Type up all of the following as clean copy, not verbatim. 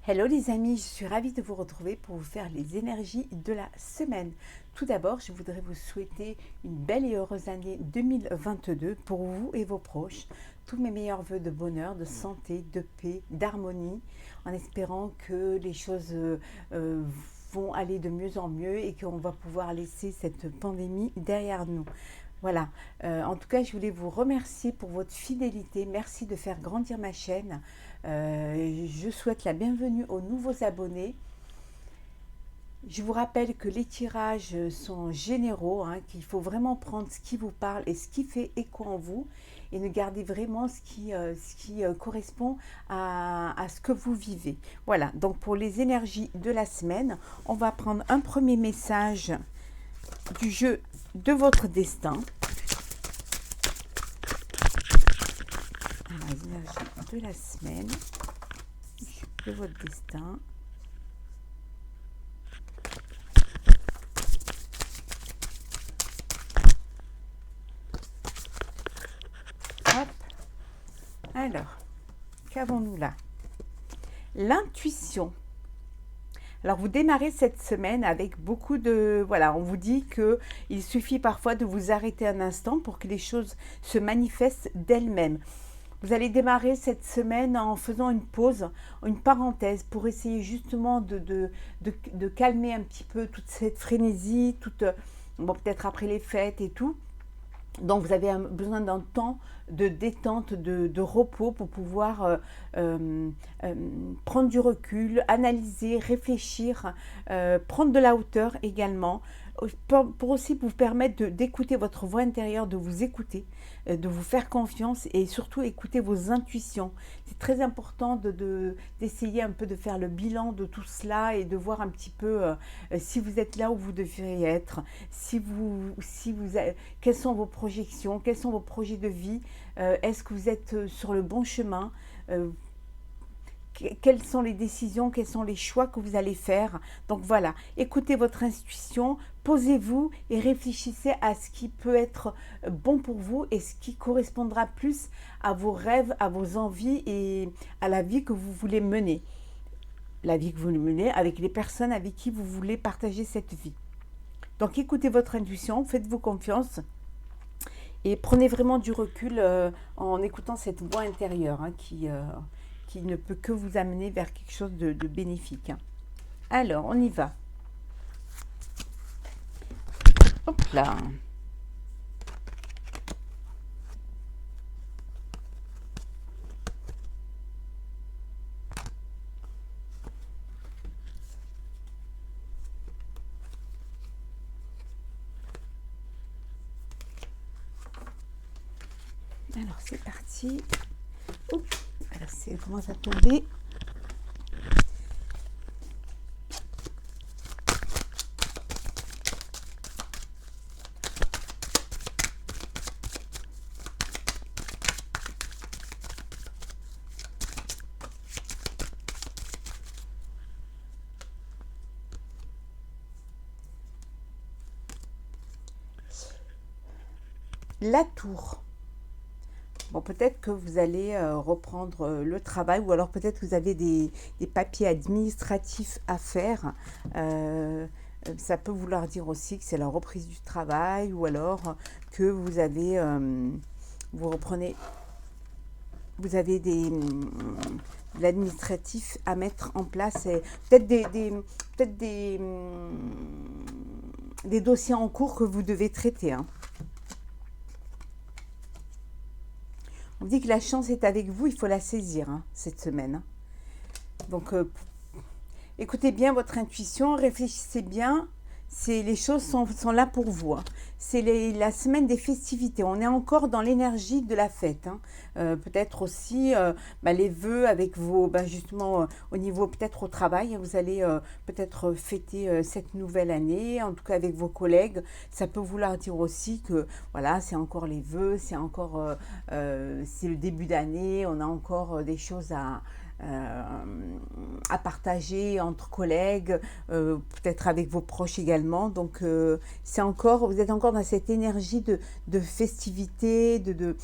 Hello les amis, je suis ravie de vous retrouver pour vous faire les énergies de la semaine. Tout d'abord, je voudrais vous souhaiter une belle et heureuse année 2022 pour vous et vos proches. Tous mes meilleurs voeux de bonheur, de santé, de paix, d'harmonie, en espérant que les choses vont aller de mieux en mieux et qu'on va pouvoir laisser cette pandémie derrière nous. Voilà, en tout cas, je voulais vous remercier pour votre fidélité. Merci de faire grandir ma chaîne. Je souhaite la bienvenue aux nouveaux abonnés. Je vous rappelle que les tirages sont généraux, hein, qu'il faut vraiment prendre ce qui vous parle et ce qui fait écho en vous et ne garder vraiment ce qui correspond à ce que vous vivez. Voilà, donc pour les énergies de la semaine, on va prendre un premier message du jeu de votre destin. Alors, les énergies de la semaine, de votre destin. Hop. Alors, qu'avons-nous là? L'intuition. Alors, vous démarrez cette semaine avec beaucoup de... Voilà, on vous dit qu'il suffit parfois de vous arrêter un instant pour que les choses se manifestent d'elles-mêmes. Vous allez démarrer cette semaine en faisant une pause, une parenthèse pour essayer justement de calmer un petit peu toute cette frénésie, bon, peut-être après les fêtes et tout. Donc vous avez besoin d'un temps de détente, de repos pour pouvoir prendre du recul, analyser, réfléchir, prendre de la hauteur également, pour aussi vous permettre d'écouter votre voix intérieure, de vous écouter, de vous faire confiance et surtout écouter vos intuitions. C'est très important d'essayer un peu de faire le bilan de tout cela et de voir un petit peu si vous êtes là où vous devriez être, quelles sont vos projections, quels sont vos projets de vie, est-ce que vous êtes sur le bon chemin, quelles sont les décisions, quels sont les choix que vous allez faire. Donc voilà, écoutez votre intuition, posez-vous et réfléchissez à ce qui peut être bon pour vous et ce qui correspondra plus à vos rêves, à vos envies et à la vie que vous voulez mener. La vie que vous voulez mener avec les personnes avec qui vous voulez partager cette vie. Donc écoutez votre intuition, faites-vous confiance et prenez vraiment du recul en écoutant cette voix intérieure hein, qui ne peut que vous amener vers quelque chose de bénéfique. Alors, on y va. Hop là. Alors, c'est parti. Oups. Alors, elle commence à tomber. La tour. Bon, peut-être que vous allez reprendre le travail ou alors peut-être que vous avez des papiers administratifs à faire. Ça peut vouloir dire aussi que c'est la reprise du travail ou alors que vous avez, vous reprenez, vous avez de l'administratif à mettre en place. Peut-être peut-être des dossiers en cours que vous devez traiter. Hein. On dit que la chance est avec vous, il faut la saisir hein, cette semaine. Donc, écoutez bien votre intuition, réfléchissez bien. Les choses sont là pour vous. Hein. C'est la semaine des festivités. On est encore dans l'énergie de la fête. Hein. Peut-être aussi les vœux avec vos, justement, au niveau peut-être au travail. Vous allez peut-être fêter cette nouvelle année, en tout cas avec vos collègues. Ça peut vouloir dire aussi que voilà, c'est encore les vœux, c'est encore c'est le début d'année. On a encore des choses à partager entre collègues, peut-être avec vos proches également. Donc, vous êtes encore dans cette énergie de festivité, de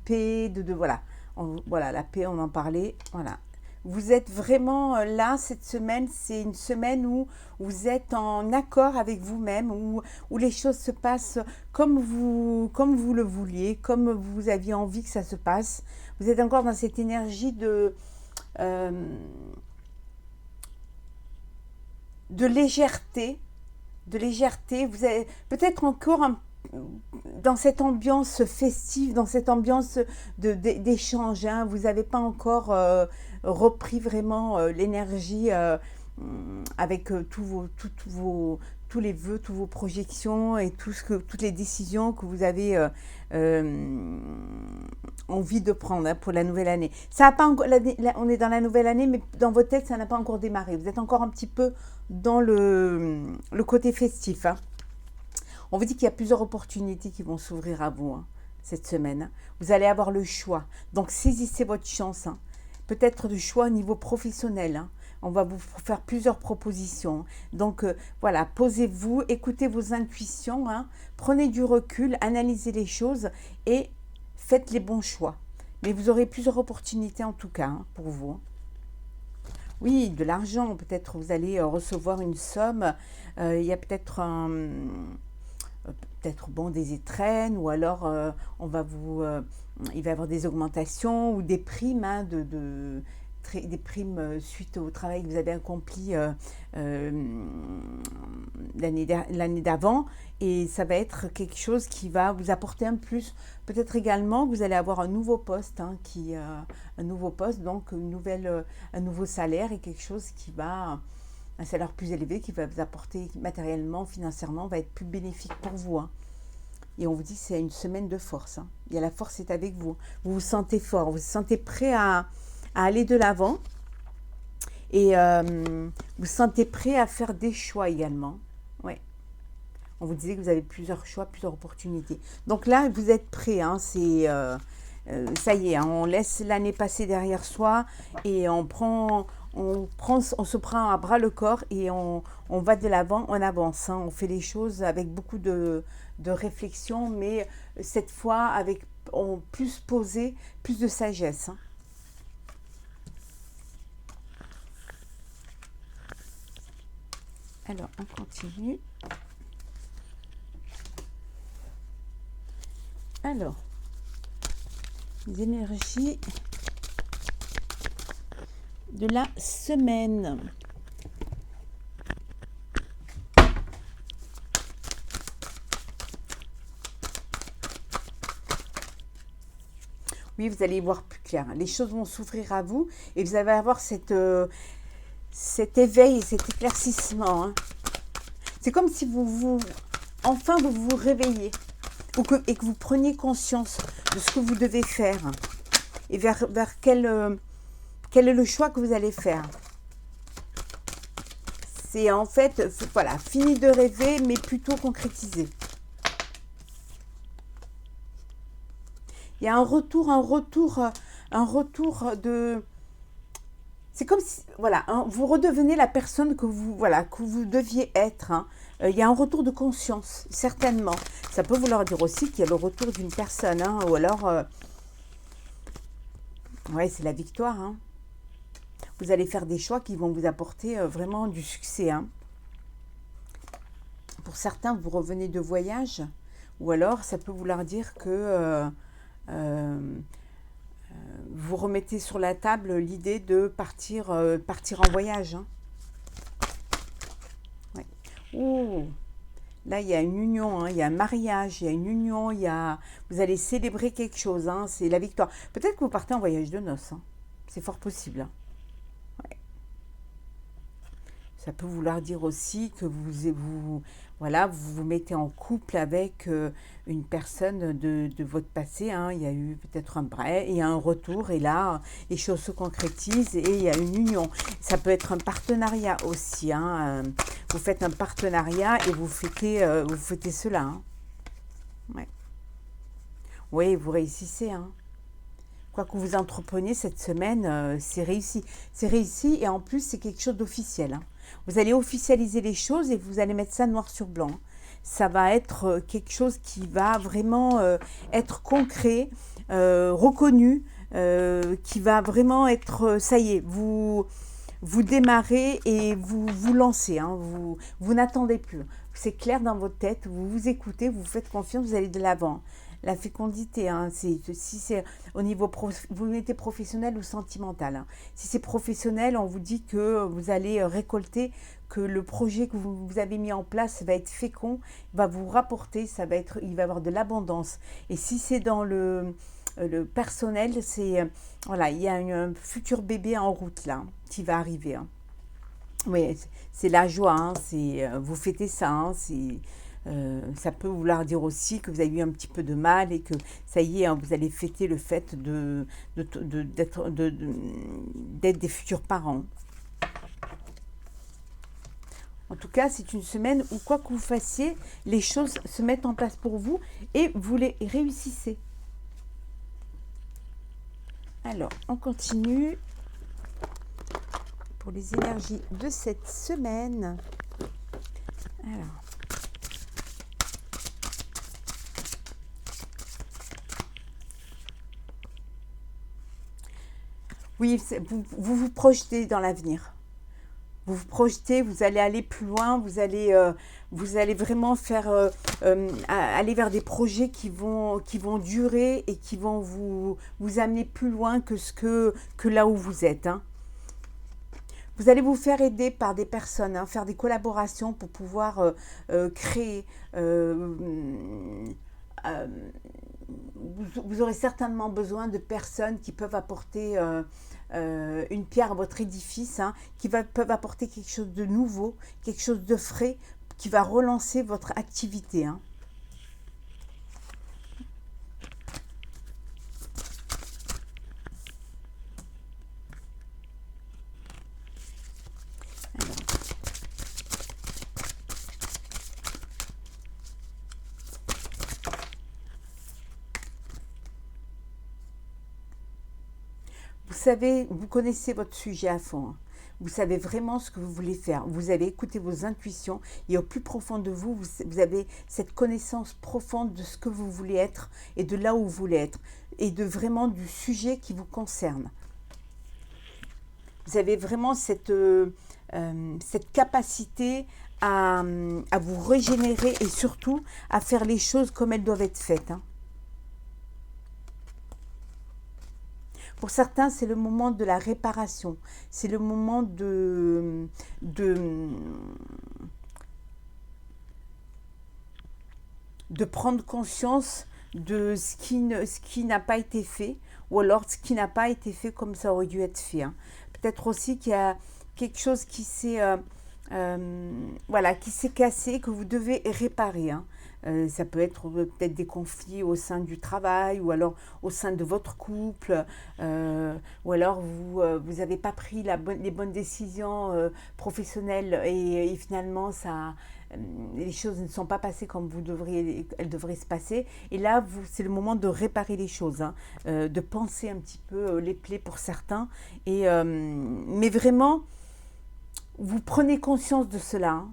paix, voilà. Voilà, la paix, on en parlait. Voilà. Vous êtes vraiment là, cette semaine, c'est une semaine où vous êtes en accord avec vous-même, où les choses se passent comme vous le vouliez, comme vous aviez envie que ça se passe. Vous êtes encore dans cette énergie euh, de légèreté, vous avez peut-être encore dans cette ambiance festive, dans cette ambiance d'échange, hein, vous n'avez pas encore repris vraiment l'énergie avec tous les vœux, toutes vos projections et toutes les décisions que vous avez envie de prendre, hein, pour la nouvelle année. Ça a pas encore, on est dans la nouvelle année, mais dans votre tête, ça n'a pas encore démarré. Vous êtes encore un petit peu dans le côté festif, hein. On vous dit qu'il y a plusieurs opportunités qui vont s'ouvrir à vous, hein, cette semaine, hein. Vous allez avoir le choix. Donc, saisissez votre chance, hein. Peut-être du choix au niveau professionnel, hein. On va vous faire plusieurs propositions. Donc, voilà, posez-vous, écoutez vos intuitions, hein. Prenez du recul, analysez les choses et faites les bons choix. Mais vous aurez plusieurs opportunités en tout cas, hein, pour vous, hein. Oui, de l'argent, peut-être vous allez recevoir une somme, il y a peut-être peut-être bon, des étrennes, ou alors on va il va y avoir des augmentations ou des primes, hein, des primes suite au travail que vous avez accompli l'année d'avant, et ça va être quelque chose qui va vous apporter un plus. Peut-être également que vous allez avoir un nouveau poste, hein, un nouveau poste, donc un nouveau salaire, et quelque chose qui va, un salaire plus élevé, qui va vous apporter matériellement, financièrement, va être plus bénéfique pour vous, hein. Et on vous dit que c'est une semaine de force, hein. Il y a la force est avec vous. Vous vous sentez fort, vous vous sentez prêt à aller de l'avant, et vous vous sentez prêt à faire des choix également. Ouais. On vous disait que vous avez plusieurs choix, plusieurs opportunités. Donc là, vous êtes prêt, hein, ça y est, hein, on laisse l'année passer derrière soi et on se prend à bras le corps et on va de l'avant, on avance, hein. On fait les choses avec beaucoup de réflexion, mais cette fois avec plus posé, plus de sagesse, hein. Alors, on continue. Alors, les énergies de la semaine. Oui, vous allez y voir plus clair. Les choses vont s'ouvrir à vous et vous allez avoir cet éveil, cet éclaircissement, hein. C'est comme si enfin vous vous réveillez et que vous preniez conscience de ce que vous devez faire et vers quel est le choix que vous allez faire. C'est en fait, voilà, fini de rêver, mais plutôt concrétisé. Il y a un retour de... C'est comme si, voilà, hein, vous redevenez la personne que vous deviez être, hein. Il y a un retour de conscience, certainement. Ça peut vouloir dire aussi qu'il y a le retour d'une personne, hein, ou alors... ouais, c'est la victoire, hein. Vous allez faire des choix qui vont vous apporter vraiment du succès, hein. Pour certains, vous revenez de voyage, ou alors ça peut vouloir dire que vous remettez sur la table l'idée de partir en voyage, hein. Ouais. Ouh, là, il y a une union, hein, il y a un mariage, il y a une union, vous allez célébrer quelque chose, hein, c'est la victoire. Peut-être que vous partez en voyage de noces, hein. C'est fort possible, hein. Ouais. Ça peut vouloir dire aussi que voilà, vous vous mettez en couple avec une personne de votre passé, hein. Il y a eu peut-être un break, il y a un retour, et là, les choses se concrétisent et il y a une union. Ça peut être un partenariat aussi, hein. Vous faites un partenariat et vous fêtez cela, hein. Ouais. Oui, vous réussissez, hein. Quoi que vous entrepreniez cette semaine, c'est réussi. C'est réussi, et en plus, c'est quelque chose d'officiel, hein. Vous allez officialiser les choses et vous allez mettre ça noir sur blanc. Ça va être quelque chose qui va vraiment être concret, reconnu, qui va vraiment être, ça y est, vous démarrez et vous lancez, hein, vous n'attendez plus. C'est clair dans votre tête, vous vous écoutez, vous faites confiance, vous allez de l'avant. La fécondité, hein, si c'est au niveau, vous mettez professionnel ou sentimental. Hein. Si c'est professionnel, on vous dit que vous allez récolter, que le projet que vous avez mis en place va être fécond, va vous rapporter, il va y avoir de l'abondance. Et si c'est dans le personnel, c'est voilà, il y a un futur bébé en route là, qui va arriver. Hein. Oui, c'est la joie, hein, vous fêtez ça, hein, ça peut vouloir dire aussi que vous avez eu un petit peu de mal et que ça y est, hein, vous allez fêter le fait d'être des futurs parents. En tout cas, c'est une semaine où quoi que vous fassiez, les choses se mettent en place pour vous et vous les réussissez. Alors, on continue pour les énergies de cette semaine. Alors. Oui, vous projetez dans l'avenir. Vous vous projetez, vous allez aller plus loin, vous allez vraiment faire aller vers des projets qui vont durer et qui vont vous amener plus loin que là où vous êtes. Hein. Vous allez vous faire aider par des personnes, hein, faire des collaborations pour pouvoir créer. Vous aurez certainement besoin de personnes qui peuvent apporter une pierre à votre édifice, hein, peuvent apporter quelque chose de nouveau, quelque chose de frais, qui va relancer votre activité. Hein. Vous savez, vous connaissez votre sujet à fond. Hein. Vous savez vraiment ce que vous voulez faire. Vous avez écouté vos intuitions et au plus profond de vous, vous avez cette connaissance profonde de ce que vous voulez être et de là où vous voulez être et de vraiment du sujet qui vous concerne. Vous avez vraiment cette capacité à vous régénérer et surtout à faire les choses comme elles doivent être faites. Hein. Pour certains, c'est le moment de la réparation. C'est le moment de prendre conscience de ce qui n'a pas été fait, ou alors ce qui n'a pas été fait comme ça aurait dû être fait. Hein. Peut-être aussi qu'il y a quelque chose qui s'est cassé, que vous devez réparer. Hein. Ça peut être peut-être des conflits au sein du travail ou alors au sein de votre couple ou alors vous n'avez pas pris les bonnes décisions professionnelles et finalement les choses ne sont pas passées comme elles devraient se passer. Et là, c'est le moment de réparer les choses, hein, de penser un petit peu les plaies pour certains. Mais vraiment, vous prenez conscience de cela. Hein.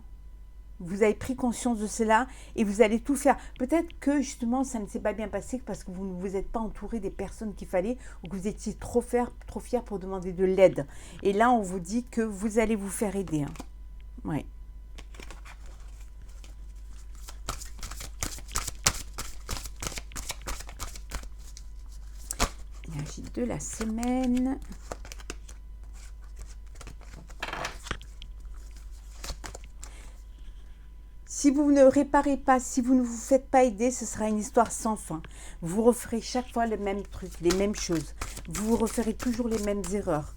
Vous avez pris conscience de cela et vous allez tout faire. Peut-être que justement ça ne s'est pas bien passé parce que vous ne vous êtes pas entouré des personnes qu'il fallait ou que vous étiez trop fiers pour demander de l'aide. Et là, on vous dit que vous allez vous faire aider. Hein. Ouais. Énergie de la semaine. Si vous ne réparez pas, si vous ne vous faites pas aider, ce sera une histoire sans fin. Vous referez chaque fois le même truc, les mêmes choses. Vous referez toujours les mêmes erreurs.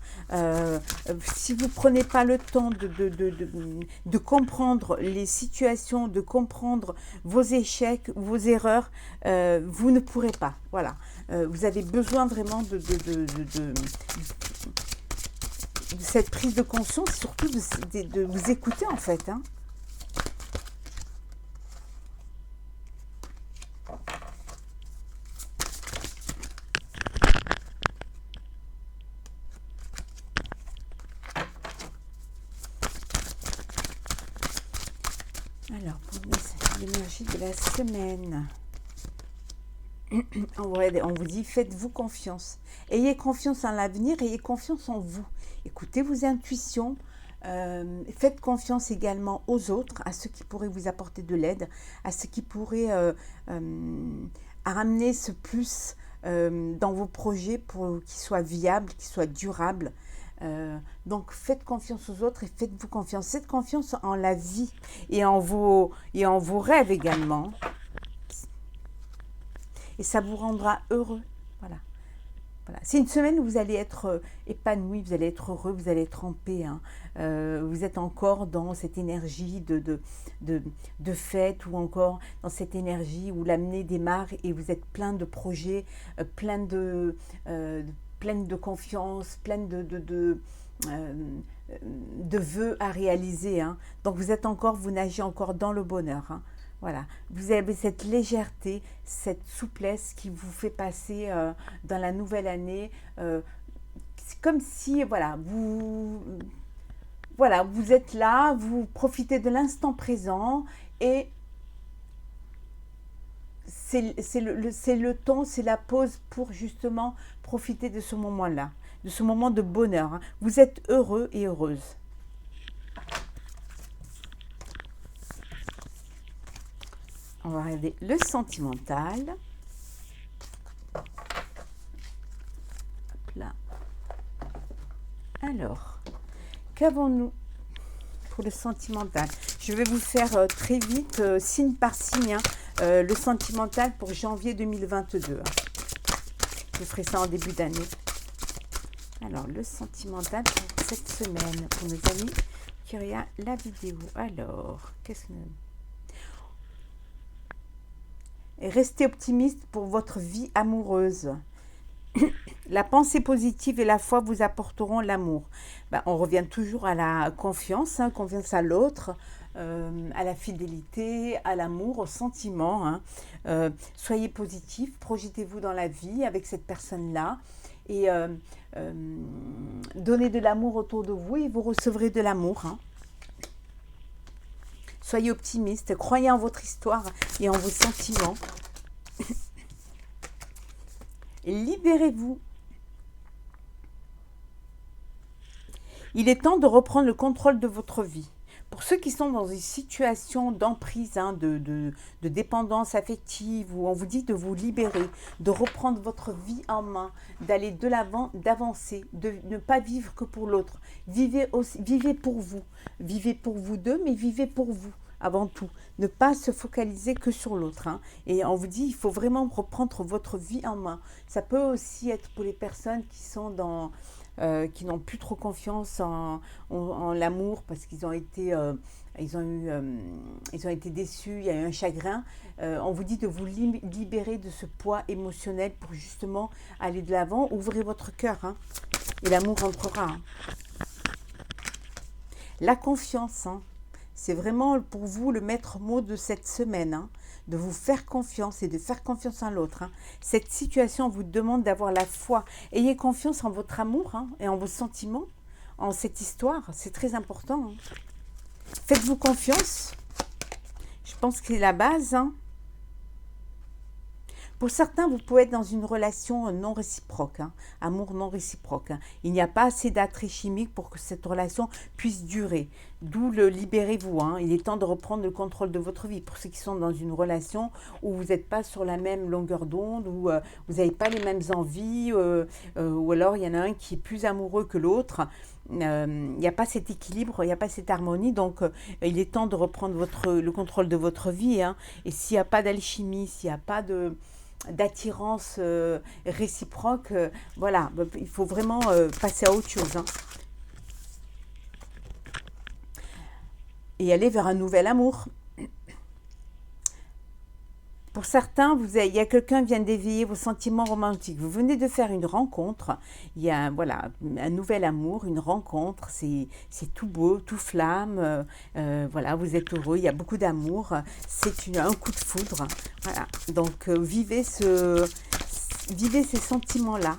Si vous ne prenez pas le temps de comprendre les situations, de comprendre vos échecs, vos erreurs, vous ne pourrez pas. Voilà. Vous avez besoin vraiment de cette prise de conscience, surtout de vous écouter en fait. Hein. Alors, pour l'énergie de la semaine. On vous dit, faites-vous confiance. Ayez confiance en l'avenir, ayez confiance en vous. Écoutez vos intuitions. Faites confiance également aux autres, à ceux qui pourraient vous apporter de l'aide, à ceux qui pourraient ramener ce plus dans vos projets pour qu'ils soient viables, qu'ils soient durables. Donc faites confiance aux autres et faites-vous confiance. Faites confiance en la vie et en vos rêves également. Et ça vous rendra heureux. Voilà. Voilà. C'est une semaine où vous allez être épanoui, vous allez être heureux, vous allez être en paix. Hein. Vous êtes encore dans cette énergie de fête ou encore dans cette énergie où l'année démarre et vous êtes plein de projets, plein de confiance, plein de vœux à réaliser. Hein. Donc vous nagez encore dans le bonheur. Hein. Voilà, vous avez cette légèreté, cette souplesse qui vous fait passer dans la nouvelle année. C'est comme si, vous êtes là, vous profitez de l'instant présent et c'est le temps, c'est la pause pour justement profiter de ce moment-là, de ce moment de bonheur. Hein. Vous êtes heureux et heureuse. On va regarder le sentimental. Hop là. Alors, qu'avons-nous pour le sentimental? Je vais vous faire très vite, signe par signe, hein, le sentimental pour janvier 2022. Hein. Je ferai ça en début d'année. Alors, le sentimental pour cette semaine, pour nos amis qui regardent la vidéo. Alors, qu'est-ce que... Restez optimiste pour votre vie amoureuse. La pensée positive et la foi vous apporteront l'amour. On revient toujours à la confiance, hein, confiance à l'autre, à la fidélité, à l'amour, au sentiment. Hein. Soyez positif, projetez-vous dans la vie avec cette personne-là et donnez de l'amour autour de vous et vous recevrez de l'amour. Hein. Soyez optimiste, croyez en votre histoire et en vos sentiments. Libérez-vous. Il est temps de reprendre le contrôle de votre vie. Pour ceux qui sont dans une situation d'emprise, hein, de dépendance affective, où on vous dit de vous libérer, de reprendre votre vie en main, d'aller de l'avant, d'avancer, de ne pas vivre que pour l'autre. Vivez pour vous. Vivez pour vous deux, mais vivez pour vous avant tout. Ne pas se focaliser que sur l'autre. Hein. Et on vous dit, il faut vraiment reprendre votre vie en main. Ça peut aussi être pour les personnes qui sont dans... qui n'ont plus trop confiance en l'amour parce qu'ils ont été, ils ont été déçus, il y a eu un chagrin. On vous dit de vous libérer de ce poids émotionnel pour justement aller de l'avant. Ouvrez votre cœur, hein, et l'amour entrera. Hein. La confiance, hein, c'est vraiment pour vous le maître mot de cette semaine. Hein. De vous faire confiance et de faire confiance en l'autre. Hein. Cette situation vous demande d'avoir la foi. Ayez confiance en votre amour, hein, et en vos sentiments, en cette histoire. C'est très important. Hein. Faites-vous confiance. Je pense que c'est la base. Hein. Pour certains, vous pouvez être dans une relation non réciproque, hein, amour non réciproque. Hein. Il n'y a pas assez d'attrait chimique pour que cette relation puisse durer. D'où le libérez-vous. Hein. Il est temps de reprendre le contrôle de votre vie. Pour ceux qui sont dans une relation où vous n'êtes pas sur la même longueur d'onde, où vous n'avez pas les mêmes envies, ou alors il y en a un qui est plus amoureux que l'autre. Il n'y a pas cet équilibre, il n'y a pas cette harmonie, donc il est temps de reprendre le contrôle de votre vie. Hein. Et s'il n'y a pas d'alchimie, s'il n'y a pas d'attirance réciproque, voilà, il faut vraiment passer à autre chose. Hein. Et aller vers un nouvel amour. Pour certains, il y a quelqu'un qui vient d'éveiller vos sentiments romantiques. Vous venez de faire une rencontre. Il y a un nouvel amour, une rencontre. C'est tout beau, tout flamme. Voilà, vous êtes heureux. Il y a beaucoup d'amour. C'est un coup de foudre. Voilà. Donc vivez ces sentiments-là.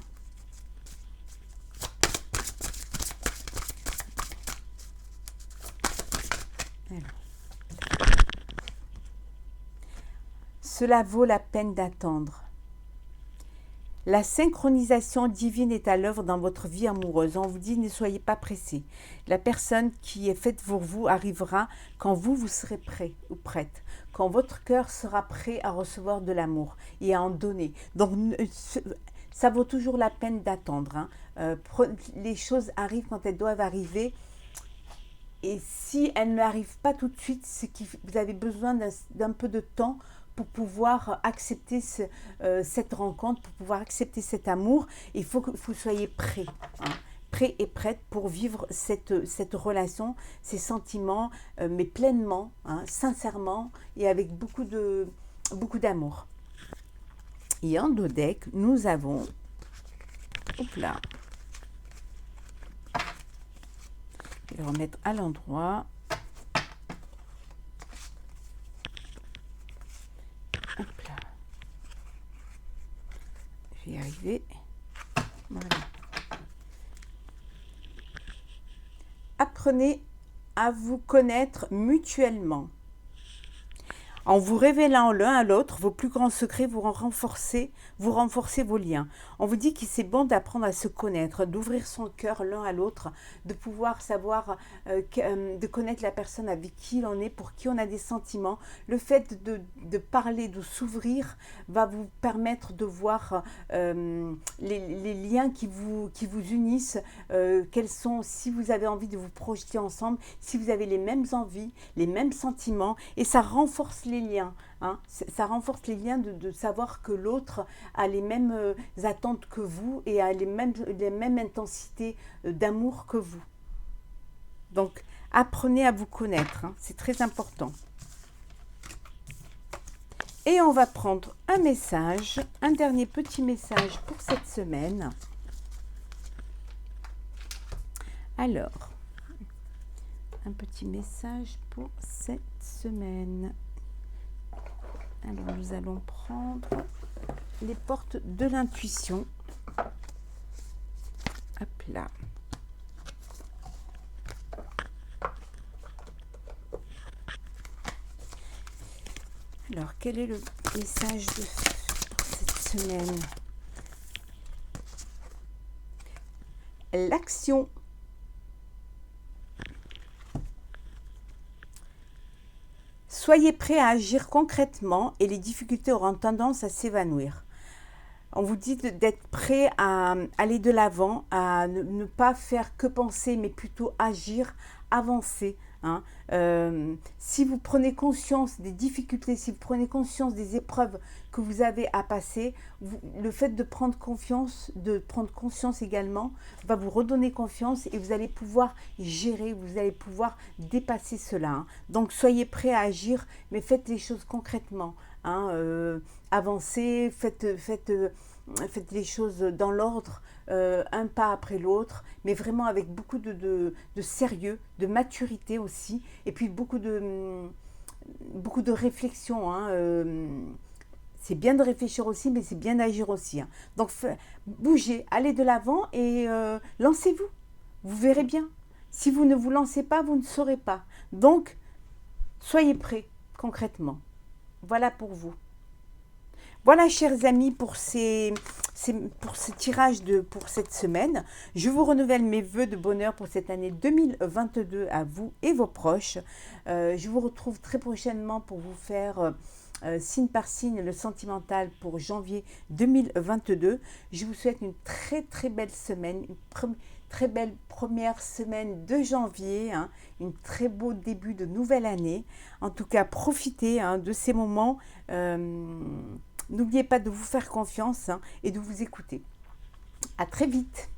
Cela vaut la peine d'attendre. La synchronisation divine est à l'œuvre dans votre vie amoureuse. On vous dit, ne soyez pas pressés. La personne qui est faite pour vous arrivera quand vous serez prêt ou prête. Quand votre cœur sera prêt à recevoir de l'amour et à en donner. Donc, ça vaut toujours la peine d'attendre. Hein. Les choses arrivent quand elles doivent arriver. Et si elles n'arrivent pas tout de suite, c'est que vous avez besoin d'un peu de temps pour pouvoir accepter cette rencontre, pour pouvoir accepter cet amour. Il faut que vous soyez prêts, hein, prêts et prêtes pour vivre cette relation, ces sentiments, mais pleinement, hein, sincèrement et avec beaucoup d'amour. Et en dos deck, nous avons, hop là, je vais le remettre à l'endroit. Hop là. Je vais y arriver. Voilà. Apprenez à vous connaître mutuellement. En vous révélant l'un à l'autre vos plus grands secrets, vous renforcez vos liens. On vous dit que c'est bon d'apprendre à se connaître, d'ouvrir son cœur l'un à l'autre, de pouvoir savoir, de connaître la personne avec qui l'on est, pour qui on a des sentiments. Le fait de parler, de s'ouvrir, va vous permettre de voir les liens qui vous unissent, quels sont, si vous avez envie de vous projeter ensemble, si vous avez les mêmes envies, les mêmes sentiments, et ça renforce les liens. Hein. Ça renforce les liens de savoir que l'autre a les mêmes attentes que vous et a les mêmes intensités d'amour que vous. Donc, apprenez à vous connaître, hein. C'est très important. Et on va prendre un message, un dernier petit message pour cette semaine. Alors, un petit message pour cette semaine. Alors, nous allons prendre les portes de l'intuition. Hop là. Alors, quel est le message pour cette semaine? L'action. Soyez prêts à agir concrètement et les difficultés auront tendance à s'évanouir. On vous dit d'être prêt à aller de l'avant, à ne pas faire que penser, mais plutôt agir, avancer. Hein. Si vous prenez conscience des difficultés, si vous prenez conscience des épreuves que vous avez à passer, le fait de prendre conscience également, va vous redonner confiance et vous allez pouvoir gérer, vous allez pouvoir dépasser cela. Hein. Donc soyez prêts à agir, mais faites les choses concrètement. Hein. Avancez, faites les choses dans l'ordre, un pas après l'autre, mais vraiment avec beaucoup de sérieux, de maturité aussi, et puis beaucoup de réflexion. Hein. C'est bien de réfléchir aussi, mais c'est bien d'agir aussi. Hein. Donc bougez, allez de l'avant et lancez-vous. Vous verrez bien. Si vous ne vous lancez pas, vous ne saurez pas. Donc, soyez prêts concrètement. Voilà pour vous. Voilà, chers amis, pour ce tirage pour cette semaine. Je vous renouvelle mes vœux de bonheur pour cette année 2022 à vous et vos proches. Je vous retrouve très prochainement pour vous faire signe par signe le sentimental pour janvier 2022. Je vous souhaite une très très belle semaine, une très belle première semaine de janvier, hein, une très beau début de nouvelle année. En tout cas, profitez de ces moments. N'oubliez pas de vous faire confiance, hein, et de vous écouter. À très vite.